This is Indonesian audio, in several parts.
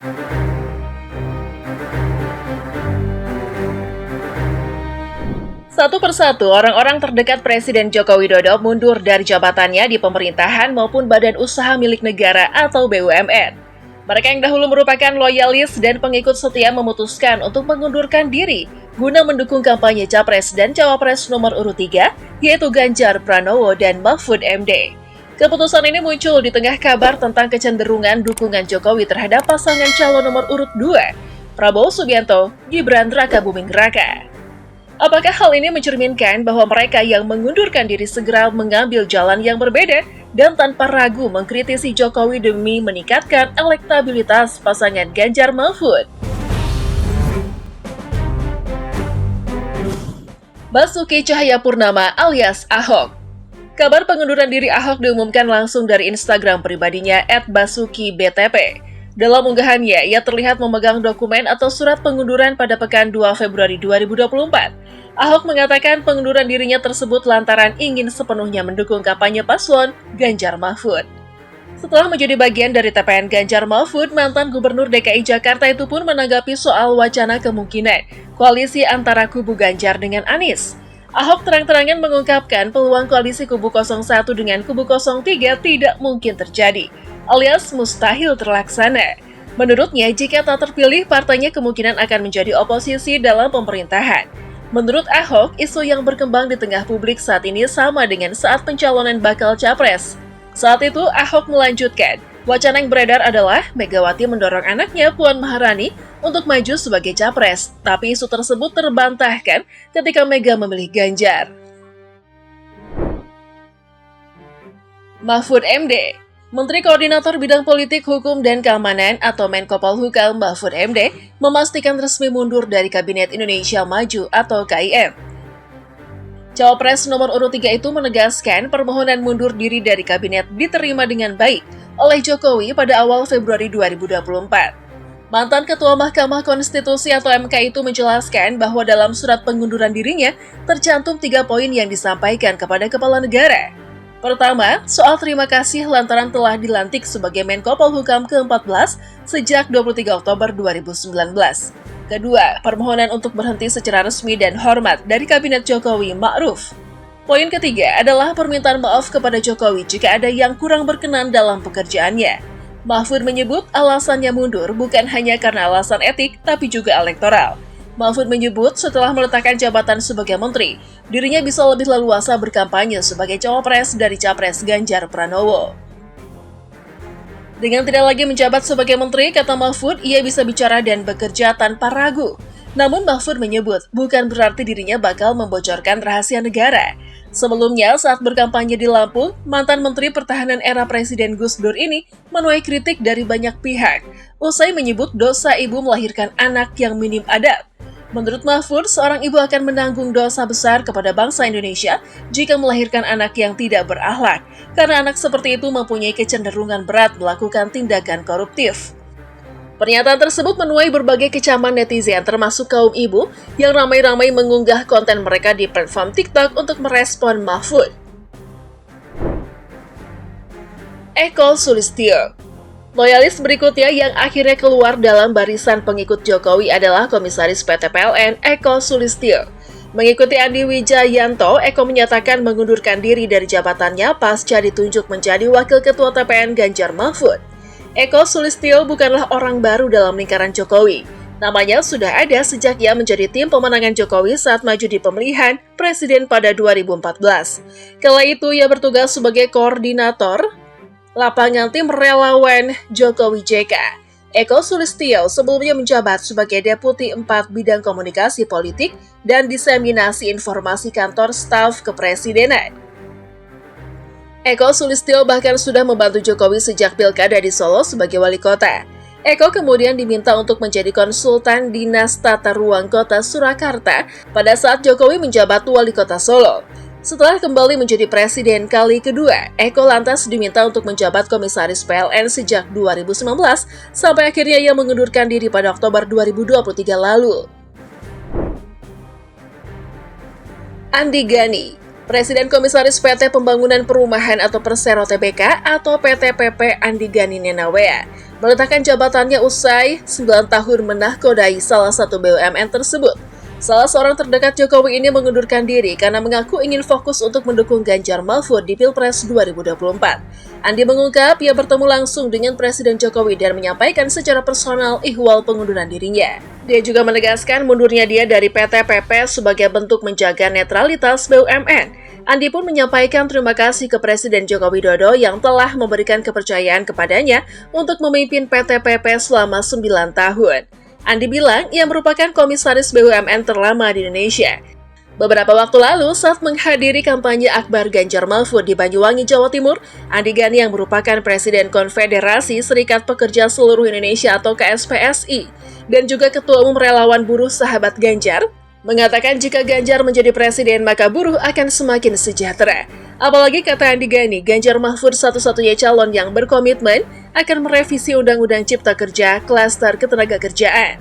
Satu persatu, orang-orang terdekat Presiden Joko Widodo mundur dari jabatannya di pemerintahan maupun badan usaha milik negara atau BUMN. Mereka yang dahulu merupakan loyalis dan pengikut setia memutuskan untuk mengundurkan diri guna mendukung kampanye Capres dan Cawapres nomor urut 3, yaitu Ganjar Pranowo dan Mahfud MD. Keputusan ini muncul di tengah kabar tentang kecenderungan dukungan Jokowi terhadap pasangan calon nomor urut 2, Prabowo Subianto, Gibran Rakabuming Raka. Apakah hal ini mencerminkan bahwa mereka yang mengundurkan diri segera mengambil jalan yang berbeda dan tanpa ragu mengkritisi Jokowi demi meningkatkan elektabilitas pasangan Ganjar Mahfud? Basuki Cahayapurnama alias Ahok. Kabar pengunduran diri Ahok diumumkan langsung dari Instagram pribadinya @BasukiBTP. Dalam unggahannya, ia terlihat memegang dokumen atau surat pengunduran pada pekan 2 Februari 2024. Ahok mengatakan pengunduran dirinya tersebut lantaran ingin sepenuhnya mendukung kampanye paslon Ganjar Mahfud. Setelah menjadi bagian dari TPN Ganjar Mahfud, mantan Gubernur DKI Jakarta itu pun menanggapi soal wacana kemungkinan koalisi antara kubu Ganjar dengan Anies. Ahok terang-terangan mengungkapkan peluang koalisi kubu 01 dengan kubu 03 tidak mungkin terjadi, alias mustahil terlaksana. Menurutnya, jika tak terpilih, partainya kemungkinan akan menjadi oposisi dalam pemerintahan. Menurut Ahok, isu yang berkembang di tengah publik saat ini sama dengan saat pencalonan bakal capres. Saat itu, Ahok melanjutkan, wacana yang beredar adalah Megawati mendorong anaknya Puan Maharani untuk maju sebagai capres, tapi isu tersebut terbantahkan ketika Mega memilih Ganjar. Mahfud MD. Menteri Koordinator Bidang Politik, Hukum, dan Keamanan atau Menko Polhukam Mahfud MD memastikan resmi mundur dari Kabinet Indonesia Maju atau KIM. Cawapres nomor urut 3 itu menegaskan permohonan mundur diri dari kabinet diterima dengan baik oleh Jokowi pada awal Februari 2024. Mantan Ketua Mahkamah Konstitusi atau MK itu menjelaskan bahwa dalam surat pengunduran dirinya tercantum 3 poin yang disampaikan kepada Kepala Negara. Pertama, soal terima kasih lantaran telah dilantik sebagai Menko Polhukam ke-14 sejak 23 Oktober 2019. Kedua, permohonan untuk berhenti secara resmi dan hormat dari Kabinet Jokowi Ma'ruf. Poin ketiga adalah permintaan maaf kepada Jokowi jika ada yang kurang berkenan dalam pekerjaannya. Mahfud menyebut alasannya mundur bukan hanya karena alasan etik, tapi juga elektoral. Mahfud menyebut setelah meletakkan jabatan sebagai menteri, dirinya bisa lebih leluasa berkampanye sebagai cawapres dari capres Ganjar Pranowo. Dengan tidak lagi menjabat sebagai menteri, kata Mahfud, ia bisa bicara dan bekerja tanpa ragu. Namun Mahfud menyebut bukan berarti dirinya bakal membocorkan rahasia negara. Sebelumnya, saat berkampanye di Lampung, mantan Menteri Pertahanan era Presiden Gus Dur ini menuai kritik dari banyak pihak, usai menyebut dosa ibu melahirkan anak yang minim adab. Menurut Mahfud, seorang ibu akan menanggung dosa besar kepada bangsa Indonesia jika melahirkan anak yang tidak berakhlak, karena anak seperti itu mempunyai kecenderungan berat melakukan tindakan koruptif. Pernyataan tersebut menuai berbagai kecaman netizen termasuk kaum ibu yang ramai-ramai mengunggah konten mereka di platform TikTok untuk merespon Mahfud. Eko Sulistyo. Loyalis berikutnya yang akhirnya keluar dalam barisan pengikut Jokowi adalah Komisaris PT PLN Eko Sulistyo. Mengikuti Andi Wijayanto, Eko menyatakan mengundurkan diri dari jabatannya pasca ditunjuk menjadi Wakil Ketua TPN Ganjar Mahfud. Eko Sulistyo bukanlah orang baru dalam lingkaran Jokowi. Namanya sudah ada sejak ia menjadi tim pemenangan Jokowi saat maju di pemilihan presiden pada 2014. Kala itu ia bertugas sebagai koordinator lapangan tim relawan Jokowi JK. Eko Sulistyo sebelumnya menjabat sebagai Deputi 4 Bidang Komunikasi Politik dan Diseminasi Informasi Kantor Staf Kepresidenan. Eko Sulistyo bahkan sudah membantu Jokowi sejak pilkada di Solo sebagai wali kota. Eko kemudian diminta untuk menjadi konsultan Dinas Tata Ruang Kota Surakarta pada saat Jokowi menjabat wali kota Solo. Setelah kembali menjadi presiden kali kedua, Eko lantas diminta untuk menjabat komisaris PLN sejak 2019 sampai akhirnya ia mengundurkan diri pada Oktober 2023 lalu. Andi Gani. Presiden Komisaris PT Pembangunan Perumahan atau Persero Tbk atau PTPP Andi Gani Nenawea meletakkan jabatannya usai 9 tahun menahkodai salah satu BUMN tersebut. Salah seorang terdekat Jokowi ini mengundurkan diri karena mengaku ingin fokus untuk mendukung Ganjar Mahfud di Pilpres 2024. Andi mengungkap ia bertemu langsung dengan Presiden Jokowi dan menyampaikan secara personal ihwal pengunduran dirinya. Dia juga menegaskan mundurnya dia dari PTPP sebagai bentuk menjaga netralitas BUMN. Andi pun menyampaikan terima kasih ke Presiden Joko Widodo yang telah memberikan kepercayaan kepadanya untuk memimpin PTPP selama 9 tahun. Andi bilang ia merupakan komisaris BUMN terlama di Indonesia. Beberapa waktu lalu saat menghadiri kampanye akbar Ganjar Mahfud di Banyuwangi, Jawa Timur, Andi Gani yang merupakan Presiden Konfederasi Serikat Pekerja Seluruh Indonesia atau KSPSI dan juga Ketua Umum Relawan Buruh Sahabat Ganjar, mengatakan jika Ganjar menjadi presiden maka buruh akan semakin sejahtera. Apalagi kata Andi Gani, Ganjar Mahfud satu-satunya calon yang berkomitmen akan merevisi Undang-Undang Cipta Kerja Klaster Ketenagakerjaan.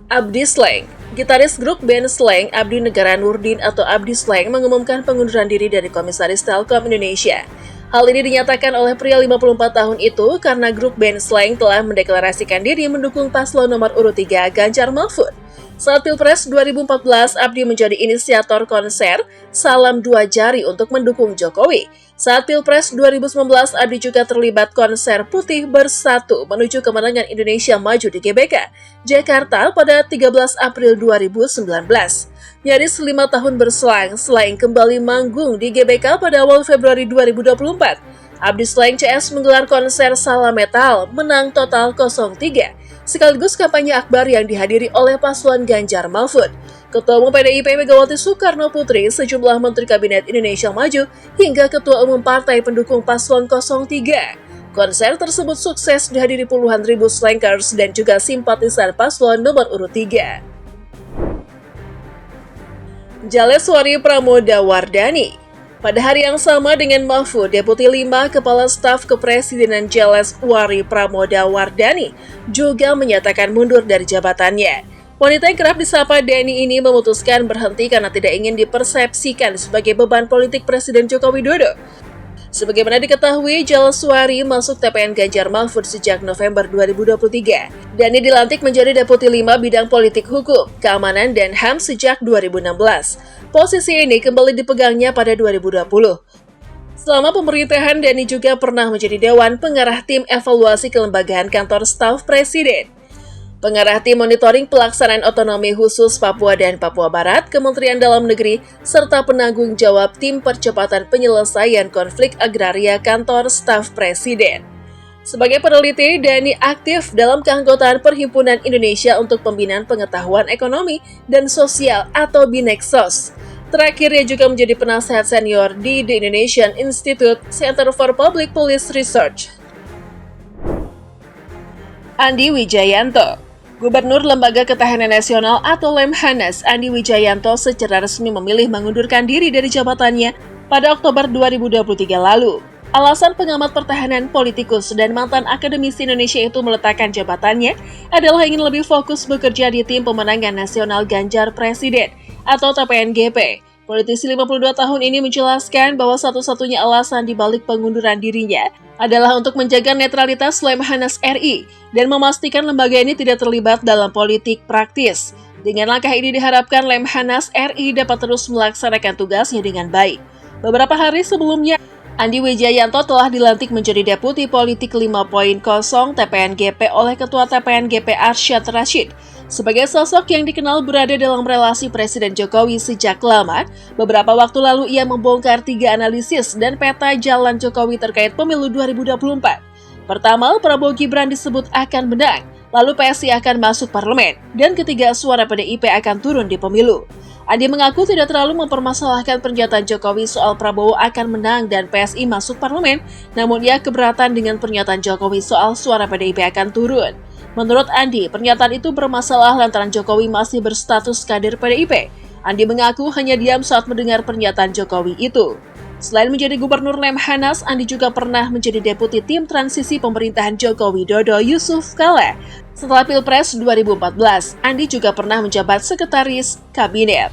Abdi Sleng, gitaris grup band Sleng Abdi Negara Nurdin atau Abdi Sleng mengumumkan pengunduran diri dari Komisaris Telkom Indonesia. Hal ini dinyatakan oleh pria 54 tahun itu karena grup band Sleng telah mendeklarasikan diri mendukung paslon nomor urut 3 Ganjar Mahfud. Saat Pilpres 2014, Abdi menjadi inisiator konser Salam Dua Jari untuk mendukung Jokowi. Saat Pilpres 2019, Abdi juga terlibat konser Putih Bersatu menuju kemenangan Indonesia Maju di GBK, Jakarta pada 13 April 2019. Nyaris 5 tahun berselang, Sleng kembali manggung di GBK pada awal Februari 2024. Abdi Sleng CS menggelar konser Salam Metal menang total 0-3. Sekaligus kampanye akbar yang dihadiri oleh paslon Ganjar Mahfud, Ketua Umum PDIP Megawati Soekarno Putri, sejumlah Menteri Kabinet Indonesia Maju, hingga Ketua Umum Partai pendukung paslon 03. Konser tersebut sukses dihadiri puluhan ribu slankers dan juga simpatisan paslon nomor urut 3. Jaleswari Pramodawardhani. Pada hari yang sama dengan Mahfud, Deputi 5 Kepala Staf Kepresidenan Jaleswari Pramodawardhani juga menyatakan mundur dari jabatannya. Wanita yang kerap disapa Deni ini memutuskan berhenti karena tidak ingin dipersepsikan sebagai beban politik Presiden Joko Widodo. Sebagaimana diketahui, Jaleswari masuk TPN Ganjar Mahfud sejak November 2023. Deni dilantik menjadi Deputi 5 Bidang Politik Hukum, Keamanan, dan HAM sejak 2016. Posisi ini kembali dipegangnya pada 2020. Selama pemerintahan, Deni juga pernah menjadi Dewan Pengarah Tim Evaluasi Kelembagaan Kantor Staf Presiden, Pengarah Tim Monitoring Pelaksanaan Otonomi Khusus Papua dan Papua Barat, Kementerian Dalam Negeri, serta penanggung jawab Tim Percepatan Penyelesaian Konflik Agraria Kantor Staf Presiden. Sebagai peneliti, Deni aktif dalam keanggotaan Perhimpunan Indonesia untuk Pembinaan Pengetahuan Ekonomi dan Sosial atau Bineksos. Terakhir, ia juga menjadi penasehat senior di The Indonesian Institute Center for Public Policy Research. Andi Wijayanto. Gubernur Lembaga Ketahanan Nasional atau Lemhanas Andi Wijayanto secara resmi memilih mengundurkan diri dari jabatannya pada Oktober 2023 lalu. Alasan pengamat pertahanan, politikus, dan mantan akademisi Indonesia itu meletakkan jabatannya adalah ingin lebih fokus bekerja di Tim Pemenangan Nasional Ganjar Presiden atau TPNGP. Politisi 52 tahun ini menjelaskan bahwa satu-satunya alasan dibalik pengunduran dirinya adalah untuk menjaga netralitas Lemhanas RI dan memastikan lembaga ini tidak terlibat dalam politik praktis. Dengan langkah ini diharapkan Lemhanas RI dapat terus melaksanakan tugasnya dengan baik. Beberapa hari sebelumnya, Andi Wijayanto telah dilantik menjadi Deputi Politik 5.0 TPNGP oleh Ketua TPNGP Arsyad Rashid. Sebagai sosok yang dikenal berada dalam relasi Presiden Jokowi sejak lama, beberapa waktu lalu ia membongkar 3 analisis dan peta jalan Jokowi terkait pemilu 2024. Pertama, Prabowo Gibran disebut akan menang, lalu PSI akan masuk parlemen, dan ketiga, suara PDIP akan turun di pemilu. Andi mengaku tidak terlalu mempermasalahkan pernyataan Jokowi soal Prabowo akan menang dan PSI masuk parlemen, namun ia keberatan dengan pernyataan Jokowi soal suara PDIP akan turun. Menurut Andi, pernyataan itu bermasalah lantaran Jokowi masih berstatus kader PDIP. Andi mengaku hanya diam saat mendengar pernyataan Jokowi itu. Selain menjadi Gubernur Lemhanas, Andi juga pernah menjadi Deputi Tim Transisi Pemerintahan Joko Widodo Yusuf Kala. Setelah Pilpres 2014, Andi juga pernah menjabat Sekretaris Kabinet.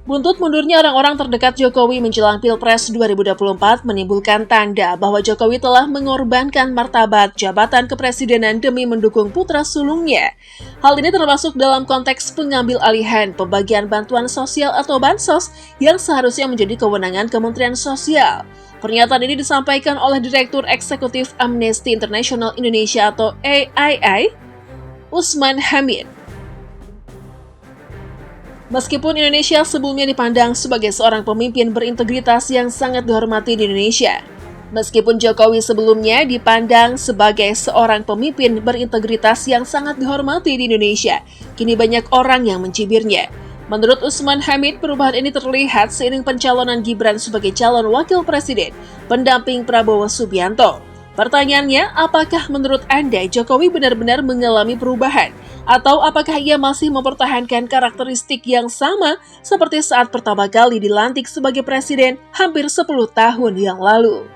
Buntut mundurnya orang-orang terdekat Jokowi menjelang Pilpres 2024 menimbulkan tanda bahwa Jokowi telah mengorbankan martabat jabatan kepresidenan demi mendukung putra sulungnya. Hal ini termasuk dalam konteks pengambil alihan pembagian bantuan sosial atau bansos yang seharusnya menjadi kewenangan Kementerian Sosial. Pernyataan ini disampaikan oleh Direktur Eksekutif Amnesty International Indonesia atau AII, Usman Hamid. Meskipun Indonesia sebelumnya dipandang sebagai seorang pemimpin berintegritas yang sangat dihormati di Indonesia, meskipun Jokowi sebelumnya dipandang sebagai seorang pemimpin berintegritas yang sangat dihormati di Indonesia, kini banyak orang yang mencibirnya. Menurut Usman Hamid, perubahan ini terlihat seiring pencalonan Gibran sebagai calon wakil presiden, pendamping Prabowo Subianto. Pertanyaannya, apakah menurut Anda Jokowi benar-benar mengalami perubahan? Atau apakah ia masih mempertahankan karakteristik yang sama seperti saat pertama kali dilantik sebagai presiden hampir 10 tahun yang lalu?